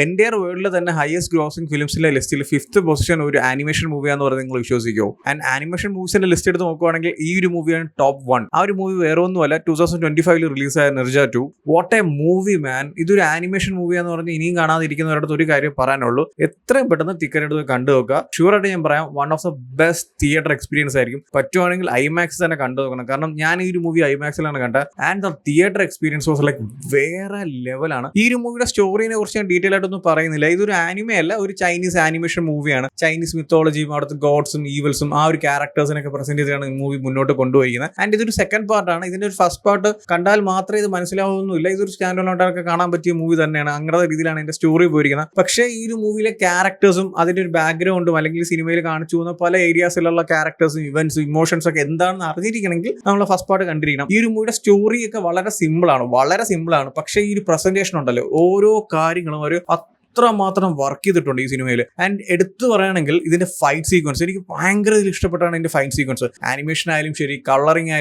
എൻ്റെ വേൾഡിൽ തന്നെ ഹയസ്റ്റ് ഗ്രോസിംഗ് ഫിലിംസിലെ ലിസ്റ്റിൽ 5th പൊസിഷൻ ഒരു ആനിമേഷൻ മൂവിയാന്ന് പറഞ്ഞ് നിങ്ങൾ വിശ്വസിക്കുമോ? ആൻഡ് ആനിമേഷൻ മൂവീസിന്റെ ലിസ്റ്റ് എടുത്ത് നോക്കുവാണെങ്കിൽ ഈ ഒരു മൂവിയാണ് ടോപ്പ് 1. ആ ഒരു മൂവി വേറെ ഒന്നുമല്ല 2025 റിലീസായ നിർജ 2. വാട്ട് എ മൂവി മാൻ. ഇതൊരു ആനിമേഷൻ മൂവിയാന്ന് പറഞ്ഞ് ഇനിയും കാണാതിരിക്കുന്നവരുടെ ഒരു കാര്യം പറയാനുള്ളൂ, എത്രയും പെട്ടെന്ന് ടിക്കറ്റ് എടുത്ത് കണ്ടു നോക്കുക. ഷുവറായിട്ട് ഞാൻ പറയാം, one of the best theatre experience ആയിരിക്കും. പറ്റുവാണെങ്കിൽ ഐമാക്സ് തന്നെ കണ്ടു നോക്കണം. കാരണം ഞാൻ ഈ ഒരു മൂവി ഐമാക്സിലാണ് കണ്ടത് and the theatre experience was like വേറെ ലെവലാണ്. ഈ ഒരു മൂവിയുടെ സ്റ്റോറിനെ കുറിച്ച് ഞാൻ ഡീറ്റെയിൽ ആയിട്ടൊന്നും പറയുന്നില്ല. ഇതൊരു ആനിമേ അല്ല, ഒരു ചൈനീസ് ആനിമേഷൻ മൂവിയാണ്. ചൈനീസ് മിത്തോളജിയും അവിടുത്തെ ഗോഡ്സും ഈവൽസും ആ ഒരു ക്യാരക്ടേഴ്സിനൊക്കെ പ്രസന്റ് ചെയ്താണ് ഈ മൂവി മുന്നോട്ട് കൊണ്ടുപോയിരിക്കുന്നത്. ആൻഡ് ഇതൊരു സെക്കൻഡ് പാർട്ടാണ്. ഇതിന്റെ ഒരു ഫസ്റ്റ് പാർട്ട് കണ്ടാൽ മാത്രമേ ഇത് മനസ്സിലാവുന്നില്ല. ഇതൊരു സ്റ്റാൻഡ് അലോണായിട്ടൊക്കെ കാണാൻ പറ്റിയ മൂവി തന്നെയാണ്. അങ്ങനത്തെ രീതിയിലാണ് ഇതിന്റെ സ്റ്റോറി പോയിരിക്കുന്നത്. പക്ഷേ ഈ ഒരു മൂവിയിലെ ക്യാരക്ടേഴ്സും അതിന്റെ ഒരു ബാക്ക്ഗ്രൗണ്ടും അല്ലെങ്കിൽ സിനിമയിൽ കാണിച്ചു പോകുന്ന പല ഏരിയാസിലുള്ള ക്യാരക്ടേഴ്സും ഇവന്റ്സും ഇമോഷൻസ് ഒക്കെ എന്താണെന്ന് അറിഞ്ഞിരിക്കണമെങ്കിൽ നമ്മൾ ഫസ്റ്റ് പാർട്ട് കണ്ടിരിക്കണം. ഈ ഒരു മൂവിയുടെ സ്റ്റോറി ഒക്കെ വളരെ സിമ്പിൾ ആണ്. പക്ഷേ ഈ ഒരു പ്രസന്റേഷൻ ഉണ്ടല്ലോ, ഓരോ കാര്യങ്ങളും ഒരു മാത്രം വർക്ക് ചെയ്തിട്ടുണ്ട് ഈ സിനിമയിൽ. ആൻഡ് എടുത്തു പറയുകയാണെങ്കിൽ ഇതിന്റെ ഫൈറ്റ് സീക്വൻസ് എനിക്ക് ഭയങ്കര ഇഷ്ടപ്പെട്ടാണ്. ഇതിന്റെ ഫൈറ്റ് സീക്വൻസ് ആനിമേഷൻ ആയാലും ശരി, കളറിംഗ്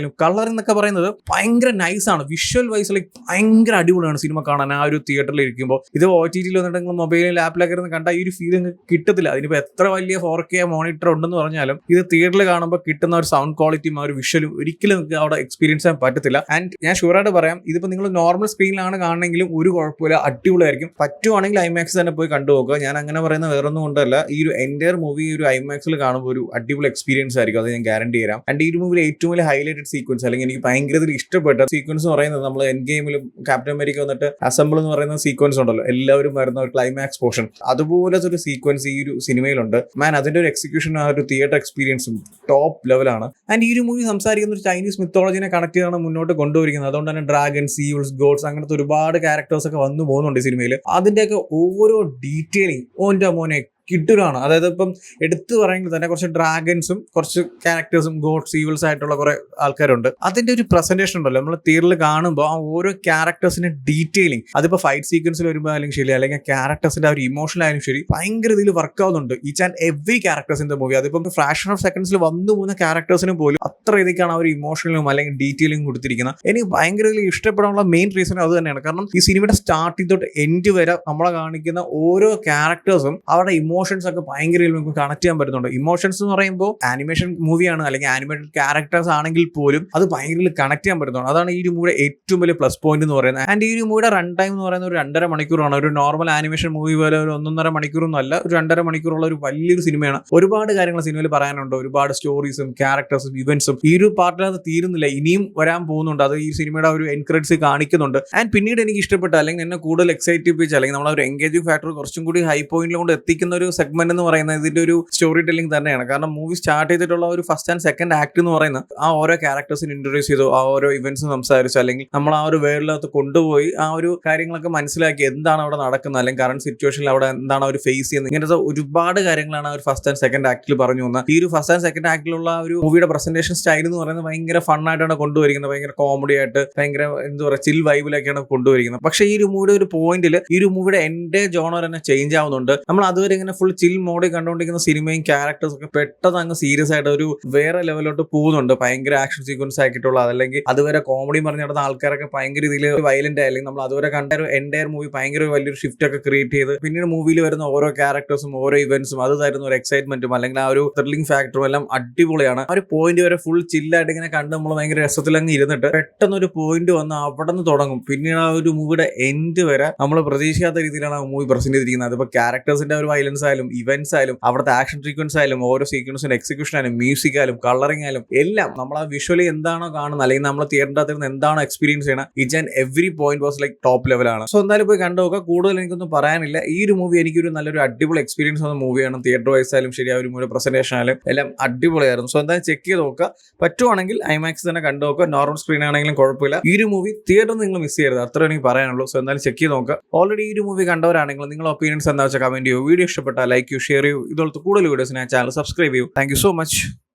എന്നൊക്കെ പറയുന്നത് ഭയങ്കര നൈസാണ്. വിഷ്വൽ വൈസ് ലൈക്ക് ഭയങ്കര അടിപൊളിയാണ് സിനിമ കാണാൻ. ആ ഒരു തിയേറ്ററിൽ ഇരിക്കുമ്പോൾ ഇത് OTT വന്നിട്ടുണ്ടെങ്കിൽ മൊബൈലിൽ ലാപ്പിലൊക്കെ ഇരുന്ന് കണ്ടാൽ ഈ ഒരു ഫീലിംഗ് കിട്ടത്തില്ല. അതിനിപ്പോൾ എത്ര വലിയ 4K മോണിറ്റർ ഉണ്ടെന്ന് പറഞ്ഞാലും ഇത് തിയേറ്ററിൽ കാണുമ്പോൾ കിട്ടുന്ന ഒരു സൗണ്ട് ക്വാളിറ്റിയും ആ ഒരു വിഷ്വലും ഒരിക്കലും അവിടെ എക്സ്പീരിയൻസ് ചെയ്യാൻ പറ്റത്തില്ല. ആൻഡ് ഞാൻ ഷുവറായിട്ട് പറയാം, ഇതിപ്പോൾ നിങ്ങൾ നോർമൽ സ്ക്രീനിലാണ് കാണണമെങ്കിലും ഒരു കുഴപ്പമില്ല, അടിപൊളിയായിരിക്കും. പറ്റുവാണെങ്കിൽ ഐമാക്സ് തന്നെ പോയി കണ്ടു നോക്കുക. ഞാൻ അങ്ങനെ പറയുന്ന വേറൊന്നും കൊണ്ടല്ല, ഈ ഒരു എൻ്റയർ മൂവി ഒരു ഐമാക്സിൽ കാണുമ്പോൾ ഒരു അടിപൊളി എക്സ്പീരിയൻസ് ആയിരിക്കും, അത് ഞാൻ ഗ്യാരണ്ടി തരാം. ആൻഡ് ഈ ഒരു മൂവിയിൽ ഏറ്റവും വലിയ ഹൈലൈറ്റഡ് സീക്വൻസ് അല്ലെങ്കിൽ എനിക്ക് ഭയങ്കര ഇഷ്ടപ്പെട്ട സീക്വൻസ് എന്ന് പറയുന്നത് നമ്മൾ എൻഡ് ഗെയിമിലും ക്യാപ്റ്റൻ അമേരിക്ക വന്നിട്ട് അസംബിൾ എന്ന് പറയുന്ന സീക്വൻസ് ഉണ്ടല്ലോ, എല്ലാവരും വരുന്ന ഒരു ക്ലൈമാക്സ് പോർഷൻ, അതുപോലത്തെ ഒരു സീക്വൻസ് ഈ ഒരു സിനിമയിലുണ്ട്. മാൻ, അതിന്റെ ഒരു എക്സിക്യൂഷൻ ആ ഒരു തിയേറ്റർ എക്സ്പീരിയൻസും ടോപ്പ് ലെവലാണ്. ആൻഡ് ഈ ഒരു മൂവി സംസാരിക്കുന്ന ഒരു ചൈനീസ് മിത്തോളജിനെ കണക്ട് ചെയ്താണ് മുന്നോട്ട് കൊണ്ടുവരിക്കുന്നത്. അതുകൊണ്ട് തന്നെ ഡ്രാഗൺസ്, ഈവിൾസ്, ഗോഡ്സ് അങ്ങനത്തെ ഒരുപാട് ക്യാരക്ടേഴ്സ് ഒക്കെ വന്നു പോകുന്നുണ്ട് ഈ സിനിമയിൽ. അതിന്റെയൊക്കെ ഓരോ ഡീറ്റെയിലിംഗ് ഓൻ്റെ മോനെ കിട്ടൂരാണ്. അതായത് ഇപ്പം എടുത്തു പറയുമ്പോൾ തന്നെ കുറച്ച് ഡ്രാഗൺസും കുറച്ച് ക്യാരക്ടേഴ്സും ഗോഡ്സ്, ഈവിൾസ് ആയിട്ടുള്ള കുറെ ആൾക്കാരുണ്ട്. അതിന്റെ ഒരു പ്രസന്റേഷൻ ഉണ്ടല്ലോ, നമ്മൾ തിയേറ്ററിൽ കാണുമ്പോൾ ആ ഓരോ ക്യാരക്ടേഴ്സിന്റെ ഡീറ്റെയിലിംഗ്, അതിപ്പോൾ ഫൈറ്റ് സീക്വൻസിൽ വരുമ്പോൾ ആയാലും ശരി, അല്ലെങ്കിൽ ക്യാരക്ടേഴ്സിന്റെ ആ ഒരു ഇമോഷൻ ആയാലും ശരി, ഭയങ്കര ഇതിൽ വർക്ക് ആവുന്നുണ്ട് each and every characters in the movie. അതിപ്പം ഫ്രാക്ഷൻ ഓഫ് സെക്കൻഡ്സിൽ വന്നു പോകുന്ന ക്യാരക്ടേഴ്സിന് പോലും അത്ര രീതിക്കാണ് ആ ഒരു ഇമോഷണലും അല്ലെങ്കിൽ ഡീറ്റെയിലിംഗ് കൊടുത്തിരിക്കുന്നത്. എനിക്ക് ഭയങ്കര ഇഷ്ടപ്പെടാനുള്ള മെയിൻ റീസൺ അത് തന്നെയാണ്. കാരണം ഈ സിനിമയുടെ സ്റ്റാർട്ടിംഗ് തൊട്ട് എൻഡ് വരെ നമ്മളെ കാണിക്കുന്ന ഓരോ ക്യാരക്ടേഴ്സും അവരുടെ ഇമോഷൻസ് ഒക്കെ ഭയങ്കര നമുക്ക് കണക്ട് ചെയ്യാൻ പറ്റുന്നുണ്ട്. ഇമോഷൻസ് എന്ന് പറയുമ്പോൾ ആനിമേഷൻ മൂവിയാണ് അല്ലെങ്കിൽ ആനിമേറ്റഡ് ക്യാരക്ടേഴ്സ് ആണെങ്കിൽ പോലും അത് ഭയങ്കര കണക്ട് ചെയ്യാൻ പറ്റുന്നുണ്ട്. അതാണ് ഈ ഒരു മൂവിയുടെ ഏറ്റവും വലിയ പ്ലസ് പോയിന്റ് എന്ന് പറയുന്നത്. ആൻഡ് ഈ ഒരു മൂവിയുടെ റൺ ടൈം എന്ന് പറയുന്നത് ഒരു 2.5 മണിക്കൂറാണ്. ഒരു നോർമൽ ആനിമേഷൻ മൂവി പോലെ ഒരു 1.5 മണിക്കൂറൊന്നും അല്ല, ഒരു 2.5 മണിക്കൂറുള്ള ഒരു വലിയൊരു സിനിമയാണ്. ഒരുപാട് കാര്യങ്ങൾ സിനിമയിൽ പറയാനുണ്ട്, ഒരുപാട് സ്റ്റോറീസും ക്യാരക്ടേഴ്സും ഇവന്റ്സും. ഈ ഒരു പാർട്ടിലത് തീരുന്നില്ല, ഇനിയും വരാൻ പോകുന്നുണ്ട്. അത് ഈ സിനിമയുടെ ഒരു എൻകറേജ് കാണിക്കുന്നുണ്ട്. ആൻഡ് പിന്നീട് എനിക്ക് ഇഷ്ടപ്പെട്ട അല്ലെങ്കിൽ എന്നെ കൂടുതൽ എക്സൈറ്റിപ്പിച്ച് അല്ലെങ്കിൽ നമ്മളൊരു എൻഗേജിംഗ് ഫാക്ടർ കുറച്ചും കൂടി ഹൈ പോയിന്റിൽ കൊണ്ട് എത്തിക്കുന്ന ഒരു സെഗ്മെന്റ് എന്ന് പറയുന്നത് ഇതിന്റെ ഒരു സ്റ്റോറി ടെല്ലിംഗ് തന്നെയാണ്. കാരണം മൂവി സ്റ്റാർട്ട് ചെയ്തിട്ടുള്ള ഒരു ഫസ്റ്റ് ആൻഡ് സെക്കൻഡ് ആക്ട് എന്ന് പറയുന്നത് ആ ഓരോ ക്യാരക്ടേഴ്സിന് ഇൻട്രൊഡ്യൂസ് ചെയ്തു, ആ ഓരോ ഇവന്റ്സും സംസാരിച്ചു, അല്ലെങ്കിൽ നമ്മൾ ആ ഒരു വേൾഡിനകത്ത് കൊണ്ടുപോയി ആ ഒരു കാര്യങ്ങളൊക്കെ മനസ്സിലാക്കി എന്താണ് അവിടെ നടക്കുന്നത്, അല്ലെങ്കിൽ കറന്റ് സിറ്റുവേഷനിൽ അവിടെ എന്താണ് അവർ ഫേസ് ചെയ്യുന്നത്. ഇങ്ങനത്തെ ഒരുപാട് കാര്യങ്ങളാണ് ആ ഒരു ഫസ്റ്റ് ആൻഡ് സെക്കൻഡ് ആക്ടിൽ പറഞ്ഞു വന്നത്. ഈ ഒരു ഫസ്റ്റ് ആൻഡ് സെക്കൻഡ് ആക്ടിലുള്ള ഒരു മൂവിയുടെ പ്രസന്റേഷൻ സ്റ്റൈൽ എന്ന് പറയുന്നത് ഭയങ്കര ഫണ്ണായിട്ടാണ് കൊണ്ടുവരിക്കുന്നത്, ഭയങ്കര കോമഡി ആയിട്ട്, ഭയങ്കര എന്താ പറയുക ചിൽ വൈബിലൊക്കെയാണ് കൊണ്ടുവരിക്കുന്നത്. പക്ഷേ ഈ ഒരു മൂവിയുടെ ഒരു പോയിന്റിൽ ഈ ഒരു മൂവിയുടെ എൻ്റെ ജോണർ തന്നെ ചേഞ്ച് ആവുന്നുണ്ട്. നമ്മൾ അതുവരെ ഇങ്ങനെ ഫുൾ ചിൽ മോഡിൽ കണ്ടുകൊണ്ടിരിക്കുന്ന സിനിമയും ക്യാരക്ടേഴ്സ് ഒക്കെ പെട്ടെന്ന് അങ്ങ് സീരിയസ് ആയിട്ട് ഒരു വേറെ ലെവലിലോട്ട് പോകുന്നുണ്ട്. ഭയങ്കര ആക്ഷൻ സീക്വൻസ് ആക്കിയിട്ടുള്ള അതല്ലെങ്കിൽ അതുവരെ കോമഡി പറഞ്ഞു നടന്ന ആൾക്കാരൊക്കെ ഭയങ്കര ഇതിൽ വയലന്റ് അല്ലെങ്കിൽ നമ്മൾ അതുവരെ കണ്ട ഒരു എൻ്റയർ മൂവി ഭയങ്കര വലിയൊരു ഷിഫ്റ്റ് ഒക്കെ ക്രിയേറ്റ് ചെയ്ത് പിന്നീട് മൂവിയിൽ വരുന്ന ഓരോ ക്യാരക്ടേഴ്സും ഓരോ ഇവന്റ്സും അത് തരുന്ന ഒരു എക്സൈറ്റ്മെന്റും അല്ലെങ്കിൽ ആ ഒരു ത്രില്ലിംഗ് ഫാക്ടറും എല്ലാം അടിപൊളിയാണ്. ആ ഒരു പോയിന്റ് വരെ ഫുൾ ചില്ലായിട്ട് ഇങ്ങനെ കണ്ട് നമ്മൾ ഭയങ്കര രസത്തിലങ്ങ് ഇരുന്നിട്ട് പെട്ടെന്ന് ഒരു പോയിന്റ് വന്ന് അവിടെ നിന്ന് തുടങ്ങും. പിന്നീട് ആ ഒരു മൂവിയുടെ എൻഡ് വരെ നമ്മൾ പ്രതീക്ഷിക്കാത്ത രീതിയിലാണ് ആ മൂവി പ്രസന്റ് ചെയ്തിരിക്കുന്നത്. അതിപ്പോൾ ക്യാരക്ടേഴ്സിന്റെ ഒരു വയലൻസ് ആയാലും ഇവന്റ്സ് ആയാലും അവിടുത്തെ ആക്ഷൻ സീക്വൻസ് ആയാലും ഓരോ സീക്വൻസിന്റെ എക്സിക്യൂഷൻ ആയാലും മ്യൂസിക് ആയാലും കളറിംഗ് ആയാലും എല്ലാം നമ്മൾ ആ വിഷ്വലി എന്താണോ കാണുന്നത് അല്ലെങ്കിൽ നമ്മൾ തിയേറ്ററിന്റെ അകത്ത് എന്താണോ എക്സ്പീരിയൻസ് ചെയ്യണം each and every point was like top ലെവലാണ്. സോ എന്തായാലും പോയി കണ്ടു നോക്കുക. കൂടുതൽ എനിക്കൊന്നും പറയാനില്ല. ഈ ഒരു മൂവി എനിക്കൊരു നല്ലൊരു അടിപൊളി എക്സ്പീരിയൻസ് വന്ന മൂവിയാണ്. തിയേറ്റർ വൈസ് ആയാലും ശരി, ആ ഒരു മൂവി പ്രസന്റേഷൻ ആയാലും എല്ലാം അടിപൊളിയായിരുന്നു. സോ എന്തായാലും ചെക്ക് ചെയ്ത് നോക്കുക. പറ്റുവാണെങ്കിൽ ഐമാക്സ് തന്നെ കണ്ടു നോക്കുക. നോർമൽ സ്ക്രീൻ ആണെങ്കിലും കുഴപ്പമില്ല. ഈ ഒരു മൂവി തിയേറ്ററിൽ നിങ്ങൾ മിസ് ചെയ്യരുത്, അത്ര എനിക്ക് പറയാനുള്ളൂ. സോ എന്തായാലും ചെക്ക് ചെയ്ത് നോക്കുക. ഓൾറെഡി ഈ ഒരു മൂവി കണ്ടവരാണെങ്കിൽ നിങ്ങളുടെ ഒപ്പീനിയൻസ് എന്താ വെച്ചാൽ കമന്റ് ചെയ്യൂ. വീഡിയോ ഇഷ്ടപ്പെട്ടാൽ ലൈക്ക് ചെയ്യൂ, ഷെയർ ചെയ്യൂ. ഇതുപോലത്തെ കൂടുതൽ വീഡിയോസ് ഞാൻ ചാനൽ സബ്സ്ക്രൈബ് ചെയ്യൂ. Thank you so much.